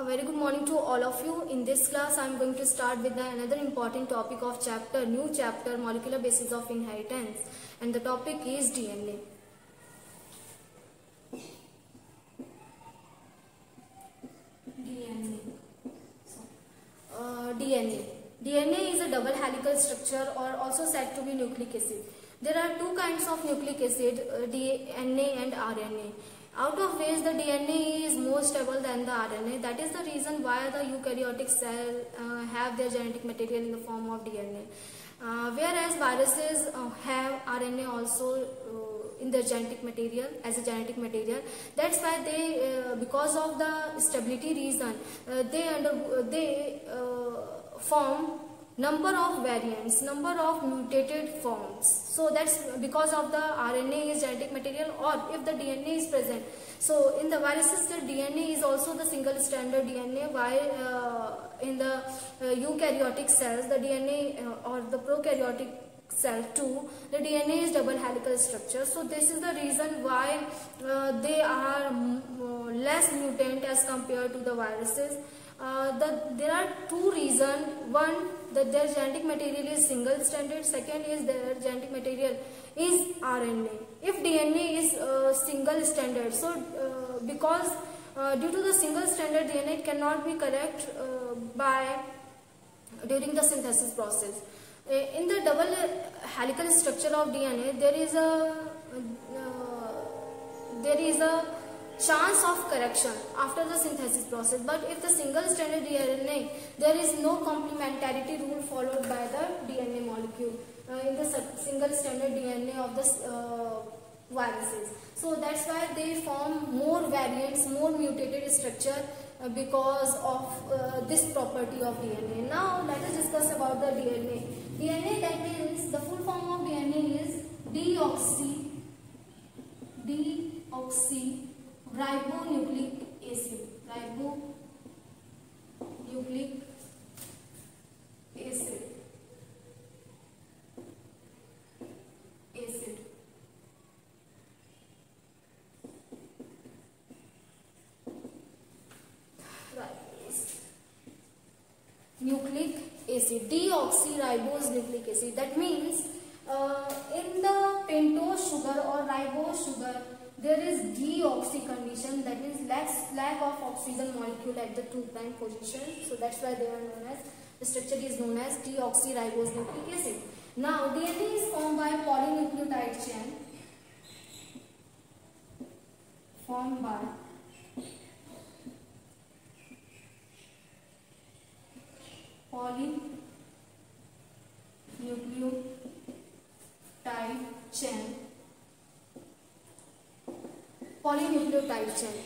A very good morning to all of you. In this class, I am going to start with another important topic of new chapter, molecular basis of inheritance, and the topic is DNA. DNA. DNA is a double helical structure, or also said to be nucleic acid. There are two kinds of nucleic acid, DNA and RNA. Out of which the DNA is more stable than the RNA. That is the reason why the eukaryotic cell have their genetic material in the form of DNA. Whereas viruses have RNA also in their genetic material, as a genetic material. That's why they, because of the stability reason, they form number of variants, number of mutated forms. So that's because of the RNA is genetic material, or if the DNA is present. So in the viruses, the DNA is also the single stranded DNA, while in the eukaryotic cells, the DNA or the prokaryotic cell too, the DNA is double helical structure. So this is the reason why they are less mutant as compared to the viruses. There are two reasons. One, that their genetic material is single stranded. Second is their genetic material is RNA. If DNA is single stranded, so because due to the single stranded DNA, it cannot be correct during the synthesis process. In the double helical structure of DNA, there is a chance of correction after the synthesis process. But if the single stranded DNA, there is no complementarity rule followed by the DNA molecule in the single stranded DNA of the viruses. So that's why they form more variants, more mutated structure because of this property of DNA. Now let us discuss about the DNA. DNA, that means the full form of DNA is deoxyribonucleic acid. Ribonucleic acid. Nucleic acid, deoxyribose nucleic acid. That means in the pentose sugar or ribose sugar, there is deoxy condition. That means lack of oxygen molecule at the 2' position. So that's why they are known as, the structure is known as deoxyribose nucleic acid. Now DNA is formed by polynucleotide chain. Formed by polynucleotide chain. Polynucleotide chain.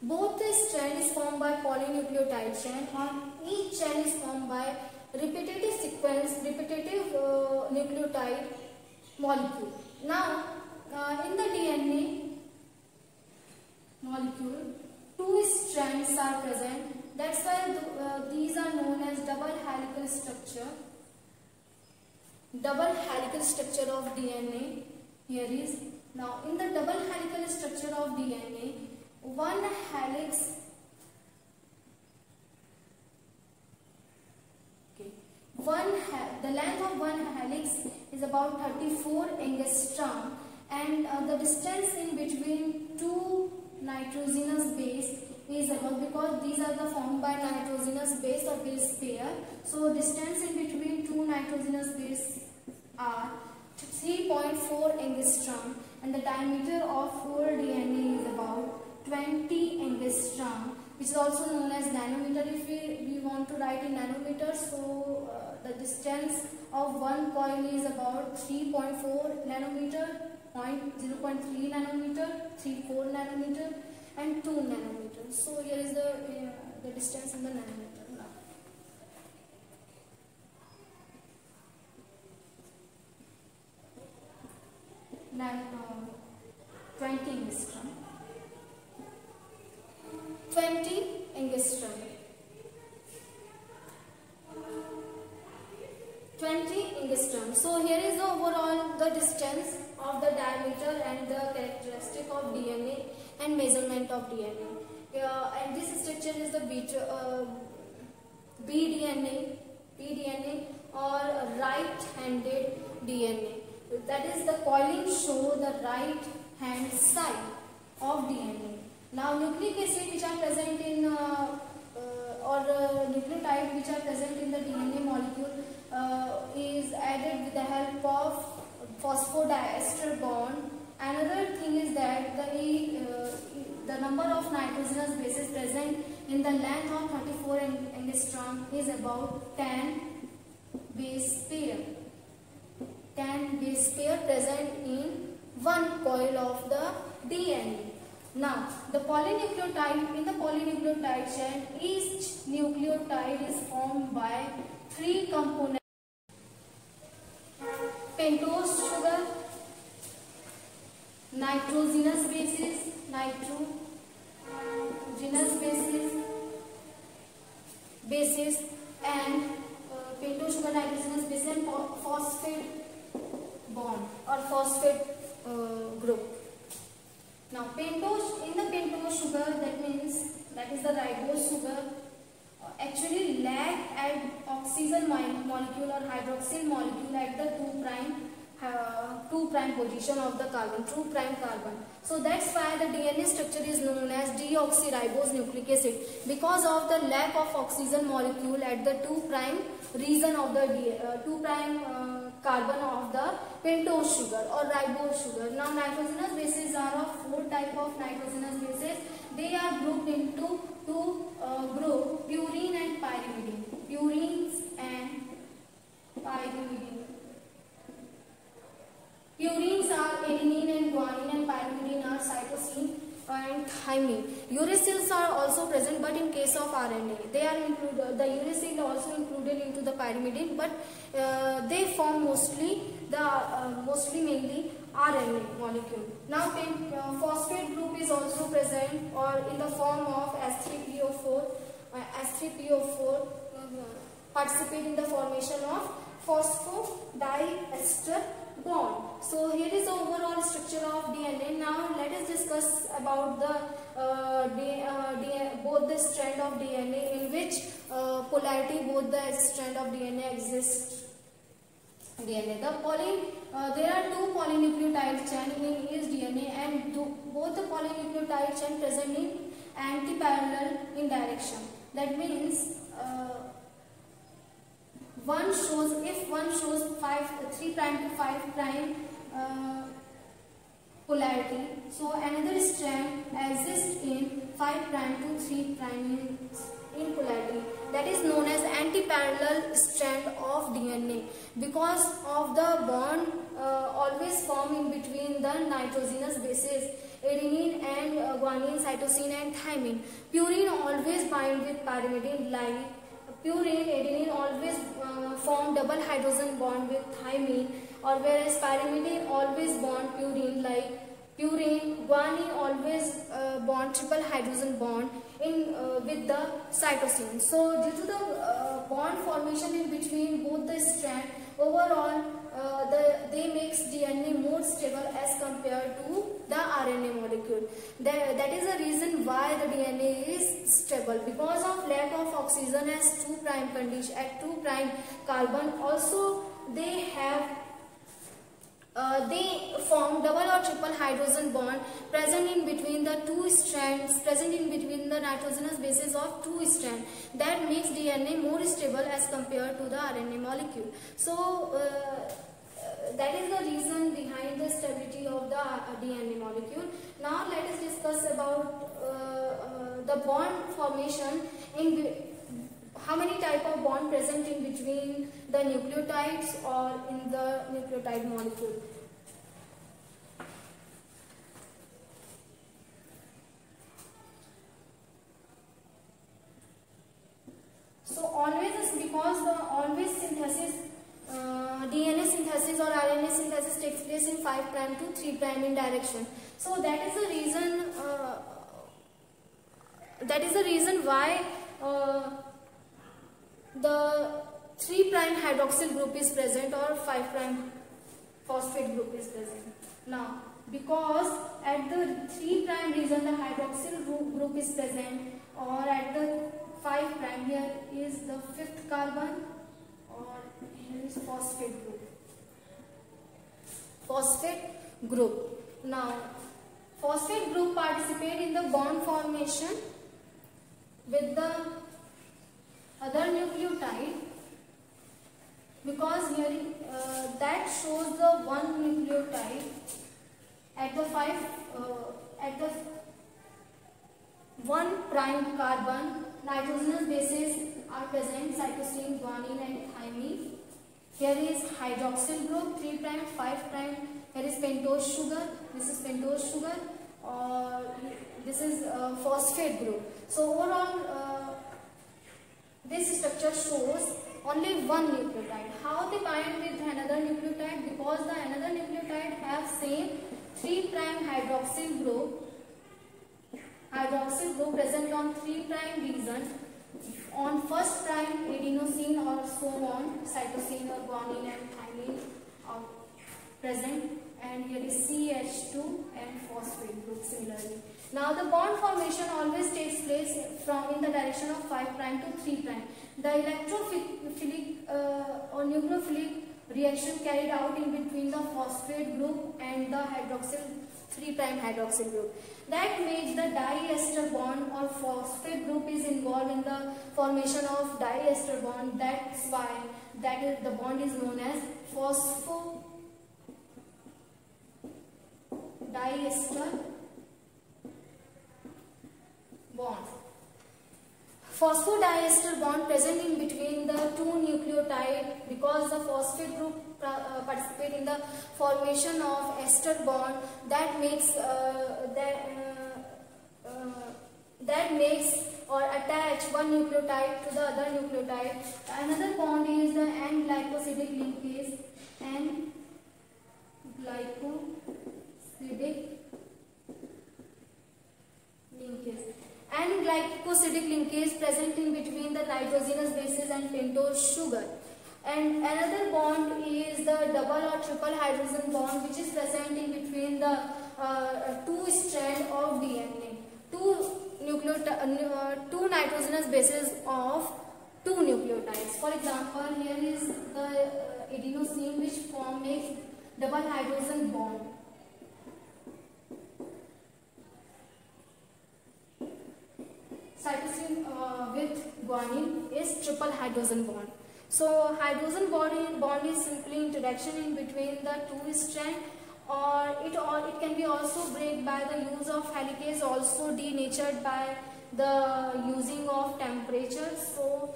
Both the strand is formed by polynucleotide chain, and each chain is formed by repetitive nucleotide molecule. Now, in the DNA molecule, two strands are present. That's why these are known as double helical structure. Double helical structure of DNA. Here is, now in the double helical structure of DNA, one helix, the length of one helix is about 34 angstrom, and the distance in between two nitrogenous base is about, because these are the formed by nitrogenous base or base pair. So distance in between two nitrogenous base are 3.4 angstrom, and the diameter of whole DNA is about 20 angstrom, which is also known as nanometer. If we want to write in nanometers, so the distance of one coil is about 3.4 nanometer, 0.3 nanometer, 3.4 nanometer, and 2 nanometers. So here is the distance in the nanometer. Now 20 angstrom. 20 angstrom. 20 angstrom. So here is the overall the distance of the diameter and the characteristic of DNA and measurement of DNA. and this structure is the BDNA or right-handed DNA. That is, the coiling show the right hand side of DNA. Now nucleic acid which are present in nucleotide which are present in the DNA molecule is added with the help of phosphodiester bond. Another thing is that the number of nitrogenous bases present in the length of 34 angstrom is about 10 base pair. 10 base pair present in one coil of the DNA. Now, in the polynucleotide chain, each nucleotide is formed by 3 components: pentose sugar, nitrogenous bases, and pentose sugar, nitrogenous base, and phosphate bond or phosphate group. Now, in the pentose sugar, that is the ribose sugar, actually lack at oxygen molecule or hydroxyl molecule at the 2' position of the carbon, 2' carbon. So that's why the DNA structure is known as deoxyribose nucleic acid, because of the lack of oxygen molecule at the 2' region of the 2' carbon of the pentose sugar or ribose sugar. Now, nitrogenous bases are of 4 type of nitrogenous bases. They are grouped into 2 groups: purine and pyrimidine. Purines and pyrimidine. Purines are adenine and guanine, and pyrimidine are cytosine and thymine. Uracils are also present, but in case of RNA, they are included. The uracil also included into the pyrimidine, but they form mainly RNA molecule. Now, phosphate group is also present, or in the form of S3PO4. S3PO4 participate in the formation of phosphodiester bond. So here is the overall structure of DNA. Now let us discuss about both the strand of DNA, in which polarity both the strand of DNA exist. There are 2 polynucleotide chain in each DNA, and both the polynucleotide chain present in antiparallel in direction. That means if one shows 3' to 5' polarity, so another strand exists in 5' to 3' in polarity. That is known as antiparallel strand of DNA, because of the bond always formed in between the nitrogenous bases adenine and guanine, cytosine and thymine. Purine always bind with pyrimidine, like purine adenine always form double hydrogen bond with thymine, or whereas pyrimidine always bond purine, like purine. Guanine always bond triple hydrogen bond with the cytosine. So due to the bond formation in between both the strands, overall they makes DNA more stable as compared to the RNA molecule. That is the reason why the DNA is stable, because of lack of oxygen as 2' condition at 2' carbon. Also they form double or triple hydrogen bond present in between the 2 strands, present in between the nitrogenous bases of 2 strands. That makes DNA more stable as compared to the RNA molecule. So that is the reason behind the stability of the DNA molecule. Now let us discuss about the bond formation. How many type of bond present in between the nucleotides or in the nucleotide molecule? So always, because DNA synthesis or RNA synthesis takes place in 5' to 3' in direction. So that is the reason why the 3' hydroxyl group is present or 5' phosphate group is present. Now because at the 3 prime region the hydroxyl group is present, or at the 5 prime here is the 5th carbon, or here is phosphate group. Phosphate group. Now, phosphate group participate in the bond formation with the other nucleotide, because here that shows the one nucleotide at the 1 prime carbon. Nitrogenous bases are present, cytosine, guanine and thymine. Here is hydroxyl group, 3 prime, 5 prime. Here is pentose sugar. This is pentose sugar, or this is phosphate group. So overall, this structure shows only one nucleotide. How they bind with another nucleotide? Because the another nucleotide have same 3 prime hydroxyl group present on 3 prime region. On 1st prime adenosine or so on, cytosine or guanine and thymine are present, and here is CH2 and phosphate group similarly. Now the bond formation always takes place from in the direction of 5 prime to 3 prime. The electrophilic or nucleophilic reaction carried out in between the phosphate group and the hydroxyl 3 prime hydroxyl group, that makes the diester bond, or phosphate group is involved in the formation of diester bond. That's why the bond is known as phosphodiester bond. Phosphodiester bond present in between the two nucleotides, because the phosphate group participate in the formation of ester bond, that makes or attach one nucleotide to the other nucleotide. Another bond is the N-glycosidic linkase. N-glycosidic linkase present in between the nitrogenous bases and pentose sugar. And another bond is the double or triple hydrogen bond, which is present in between the two strands of DNA. Two nitrogenous bases of two nucleotides. For example, here is the adenosine, which makes double hydrogen bond. Cytosine with guanine is triple hydrogen bond. So hydrogen bond is simply interaction in between the two strands, or it can be also break by the use of helicase, also denatured by the using of temperature. So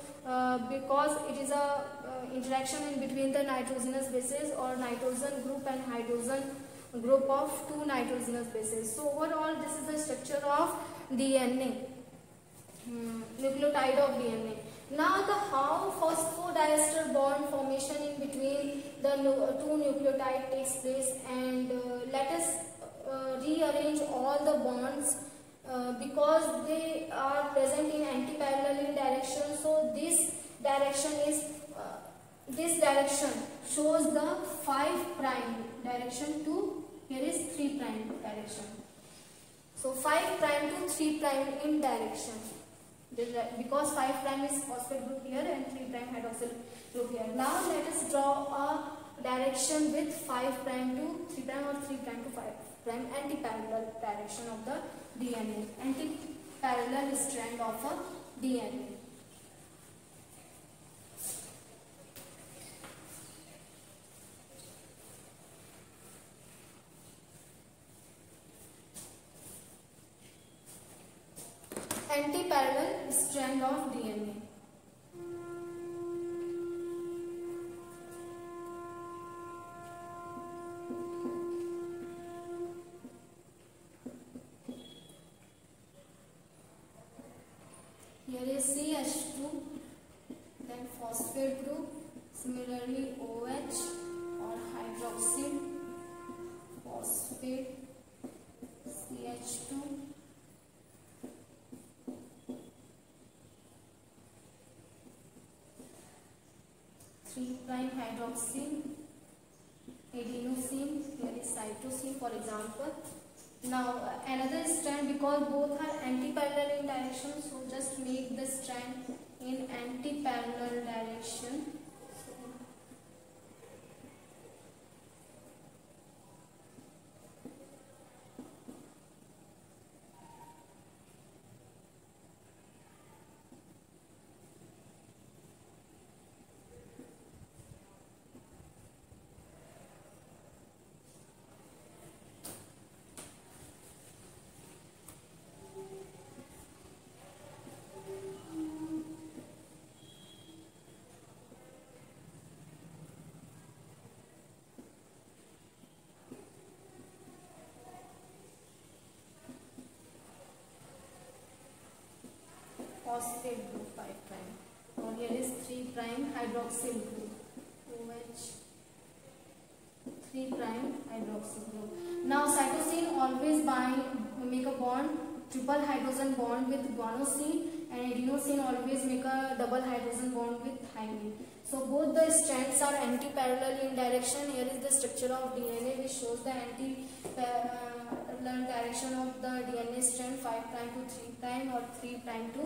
because it is a interaction in between the nitrogenous bases, or nitrogen group and hydrogen group of two nitrogenous bases. So overall, this is the structure of DNA, nucleotide of DNA. Now the how phosphodiester bond formation in between the two nucleotides takes place, and let us rearrange all the bonds because they are present in anti-parallel direction. So this direction shows the 5 prime direction to here is 3 prime direction. So 5 prime to 3 prime in direction. Because 5 prime is phosphate group here and 3 prime hydroxyl group here. Now let us draw a direction with 5 prime to 3 prime or 3 prime to 5 prime anti-parallel direction of the DNA. Anti-parallel strand of a DNA. Anti-parallel strand of DNA. Here is CH2, then phosphate group, similarly OH or hydroxyl, phosphate, CH2. 3 prime hydroxyl, adenosine, here is cytosine, for example. Now another strand, because both are anti-parallel in direction, so just make the strand in anti-parallel direction. Phosphate group 5 prime. Now here is 3 prime hydroxyl group. OH 3 prime hydroxyl group. Now cytosine always make a bond, triple hydrogen bond with guanosine, and adenosine always make a double hydrogen bond with thymine. So both the strands are anti-parallel in direction. Here is the structure of DNA which shows the anti-parallel direction of the DNA strand 5 prime to 3 prime or 3 prime to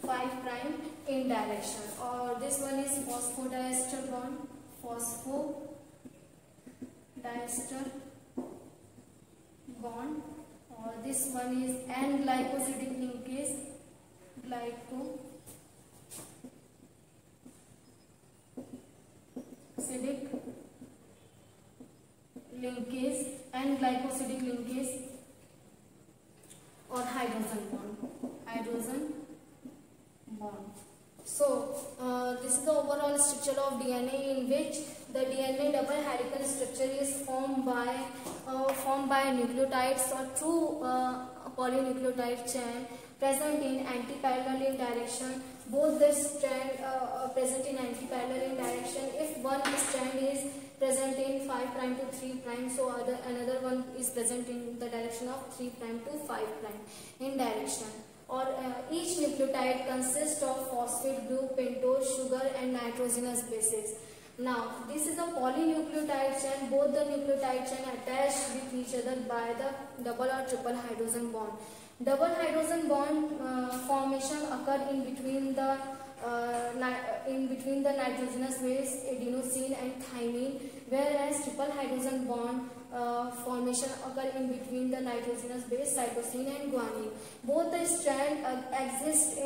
5 prime in direction. Or this one is phosphodiester bond, phosphodiester bond. Or this one is N-glycosidic linkage, and glycosidic linkage, or hydrogen bond. So this is the overall structure of DNA, in which the DNA double helical structure is formed by nucleotides or two polynucleotide chain present in anti-parallel in direction. Both the strand present in anti-parallel in direction. If one strand is present in 5 prime to 3 prime, so another one is present in the direction of 3 prime to 5 prime in direction. Or each nucleotide consists of phosphate group, pentose, sugar and nitrogenous bases. Now this is a polynucleotide chain. Both the nucleotide chain attached with each other by the double or triple hydrogen bond. Double hydrogen bond formation occur in between the nitrogenous base adenosine and thymine, whereas triple hydrogen bond formation occur in between the nitrogenous base cytosine and guanine. Both the strands exist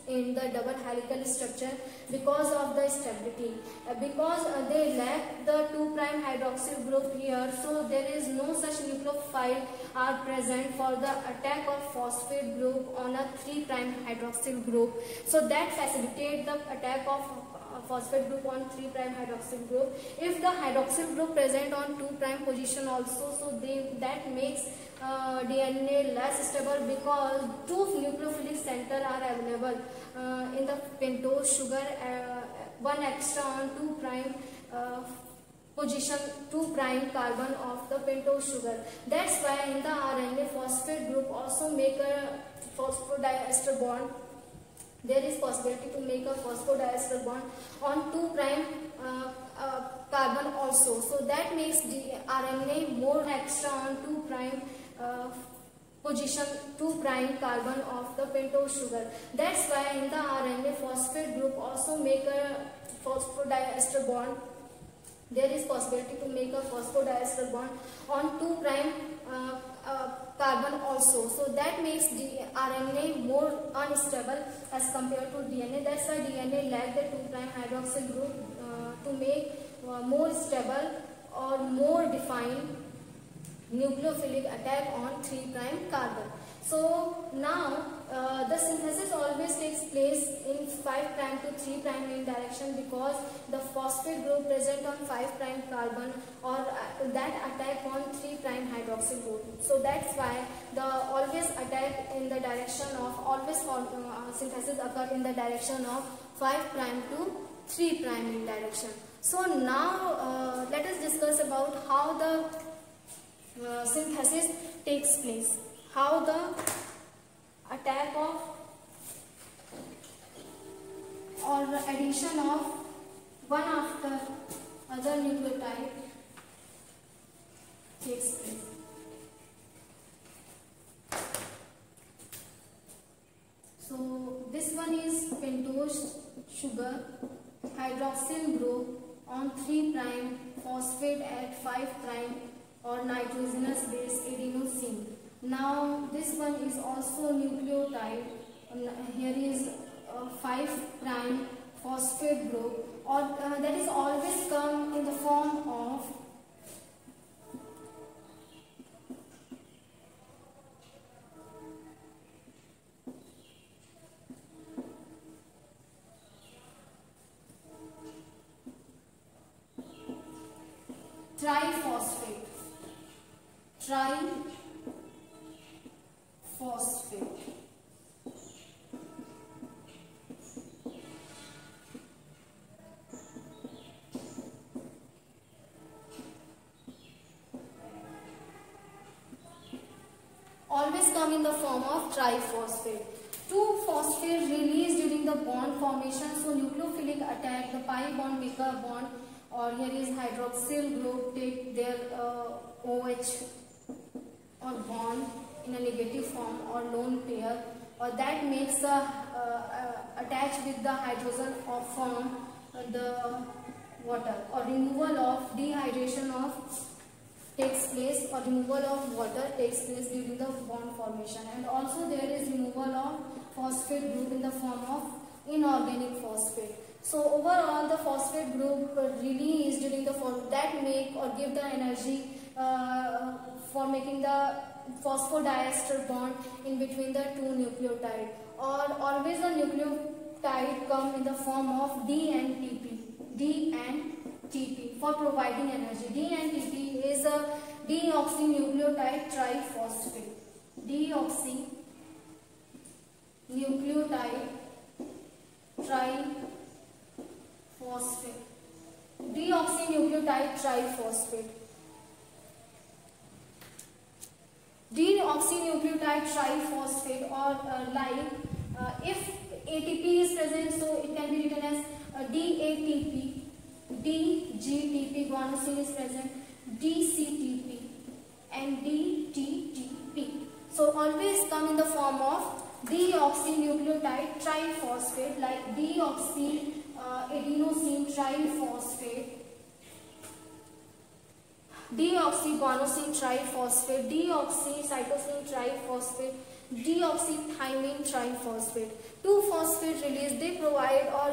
in the double helical structure because of the stability. Because they lack the 2 prime hydroxyl group here, so there is no such nucleophile are present for the attack of phosphate group on a 3 prime hydroxyl group. So that facilitates the attack of phosphate group on 3 prime hydroxyl group. If the hydroxyl group present on 2 prime position also, so that makes DNA less stable, because 2 nucleophilic center are available in the pentose sugar, one extra on 2 prime position 2 prime carbon of the pentose sugar. That's why in the RNA phosphate group also make a phosphodiester bond. There is possibility to make a phosphodiester bond on 2 prime carbon also. So that makes the RNA more extra on 2 prime position 2 prime carbon of the pentose sugar. That's why in the RNA phosphate group also make a phosphodiester bond. There is possibility to make a phosphodiester bond on 2 prime carbon also. So that makes the RNA more unstable as compared to DNA. That's why DNA lack the 2 prime hydroxyl group to make more stable or more defined nucleophilic attack on 3 prime carbon. So now the synthesis always takes place in 5 prime to 3 prime in direction, because the phosphate group present on 5 prime carbon or that attack on 3 prime hydroxyl group. So that's why the always attack in the direction of synthesis occur in the direction of 5 prime to 3 prime in direction. So now let us discuss about how the synthesis takes place, how the attack of or addition of one after other nucleotide takes place. So this one is pentose sugar, hydroxyl group on 3' phosphate at 5' or nitrogenous base adenosine. Now this one is also nucleotide. Here is 5' phosphate group, or that is always come in the form of triphosphate. Always come in the form of triphosphate. 2-phosphate released during the bond formation. So nucleophilic attack, the pi bond make a bond, or here is hydroxyl group take their OH or bond in a negative form or lone pair, or that makes the attach with the hydrogen or form the water, or removal of dehydration of takes place, or removal of water takes place during the bond formation. And also there is removal of phosphate group in the form of inorganic phosphate. So overall the phosphate group released during the that make or give the energy for making the phosphodiester bond in between the two nucleotide, or always the nucleotide come in the form of D and TP for providing energy. D and TP is a deoxynucleotide triphosphate. Deoxynucleotide triphosphate. Deoxynucleotide triphosphate. Deoxynucleotide triphosphate, or if ATP is present, so it can be written as DATP. DGTP, guanosine is present, DCTP and DTTP. So always come in the form of deoxynucleotide triphosphate, like deoxy adenosine triphosphate, deoxyguanosine triphosphate, deoxycytosine triphosphate, deoxythymine triphosphate. 2-phosphate release, they provide, or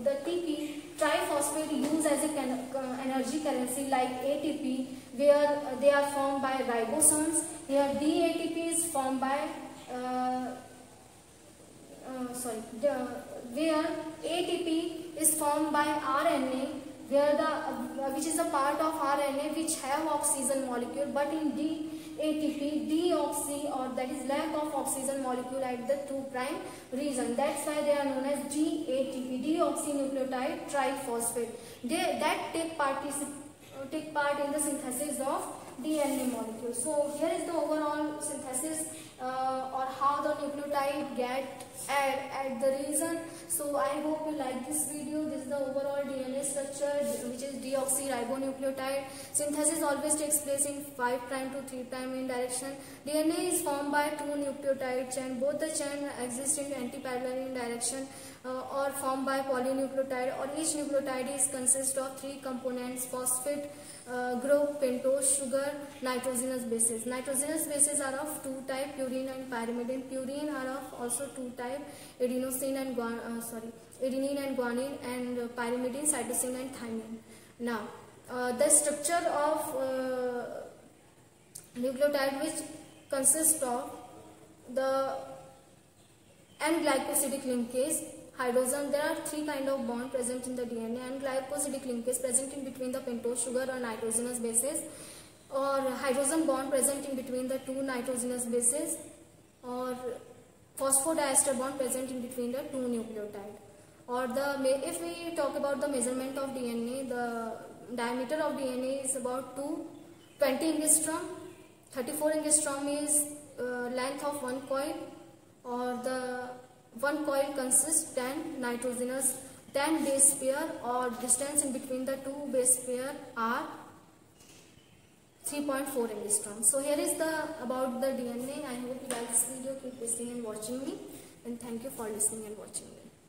the TP triphosphate used as a energy currency like ATP, where they are formed by ribosomes. Here DATP is formed by where ATP is formed by RNA, where which is a part of RNA which have oxygen molecule, but in DATP, deoxy, or that is lack of oxygen molecule at the 2' region. That's why they are known as DATP, deoxynucleotide triphosphate. That take part in the synthesis of DNA molecule. So here is the overall synthesis or how the nucleotide get at the region. So I hope you like this video. This is the overall DNA structure, which is deoxyribonucleotide. Synthesis always takes place in 5' to 3' in direction. DNA is formed by 2 nucleotide chain. Both the chain exist in anti-parallel in direction, or formed by polynucleotide, or each nucleotide is consist of 3 components: phosphate group, pentose sugar, nitrogenous bases. Nitrogenous bases are of 2 type, purine and pyrimidine. Purine are of also 2 type, adenosine and adenine and guanine, and pyrimidine, cytosine and thymine. Now the structure of nucleotide, which consists of the N-glycosidic linkage, hydrogen. There are 3 kind of bond present in the DNA, and glycosidic linkage present in between the pentose sugar or nitrogenous bases, or hydrogen bond present in between the 2 nitrogenous bases, or phosphodiester bond present in between the 2 nucleotide. Or if we talk about the measurement of DNA, the diameter of DNA is about 20 angstrom. 34 angstrom is length of 1 coil, or the 1 coil consists 10 base pair, or distance in between the 2 base pair are 3.4 angstrom. So here is the about the DNA. I hope you like this video. Keep listening and watching me, and thank you for listening and watching me.